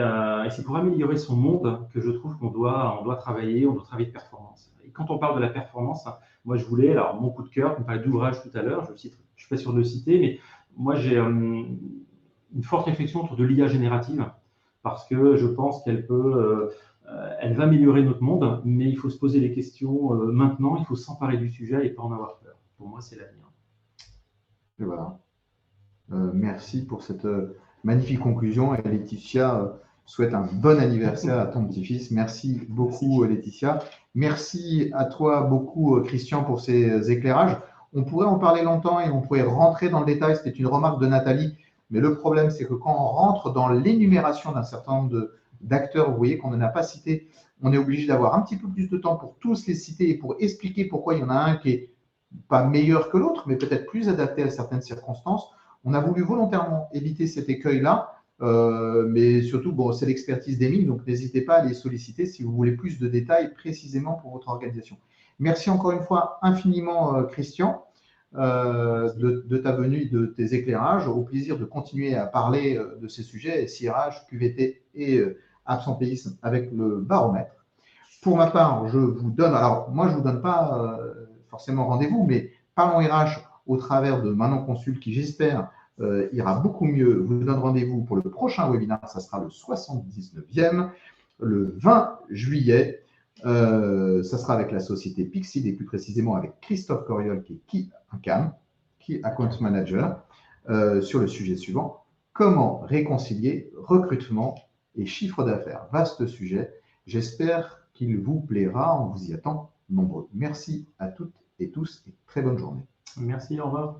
Speaker 2: c'est pour améliorer son monde que je trouve qu'on doit travailler, de performance. Et quand on parle de la performance, moi je voulais, alors mon coup de cœur, tu me parlais d'ouvrage tout à l'heure, je ne suis pas sûr de le citer, mais moi j'ai une forte réflexion autour de l'IA générative, parce que je pense qu'elle va améliorer notre monde, mais il faut se poser les questions maintenant, il faut s'emparer du sujet et pas en avoir peur. Pour moi, c'est l'avenir.
Speaker 1: Et voilà. Merci pour cette magnifique conclusion. Et Laetitia souhaite un bon anniversaire à ton petit-fils. Merci beaucoup, Laetitia. Merci à toi beaucoup, Christian, pour ces éclairages. On pourrait en parler longtemps et on pourrait rentrer dans le détail. C'était une remarque de Nathalie. Mais le problème, c'est que quand on rentre dans l'énumération d'un certain nombre d'acteurs, vous voyez qu'on n'en a pas cité, on est obligé d'avoir un petit peu plus de temps pour tous les citer et pour expliquer pourquoi il y en a un qui est pas meilleur que l'autre, mais peut-être plus adapté à certaines circonstances. On a voulu volontairement éviter cet écueil-là, mais surtout, bon, c'est l'expertise d'Émile, donc n'hésitez pas à les solliciter si vous voulez plus de détails précisément pour votre organisation. Merci encore une fois infiniment, Christian, de ta venue, de tes éclairages. Au plaisir de continuer à parler de ces sujets, SIRH, QVT et absentéisme avec le baromètre. Pour ma part, je vous donne, alors moi je ne vous donne pas forcément rendez-vous, mais parlons RH au travers de Manon Consul qui j'espère ira beaucoup mieux. Vous donne rendez-vous pour le prochain webinaire, ça sera le 79e, le 20 juillet. Ça sera avec la société Pixid et plus précisément avec Christophe Coriol qui est Key Account Manager sur le sujet suivant. Comment réconcilier recrutement et chiffre d'affaires? Vaste sujet. J'espère qu'il vous plaira. On vous y attend nombreux. Merci à toutes et tous et très bonne journée.
Speaker 2: Merci, au revoir.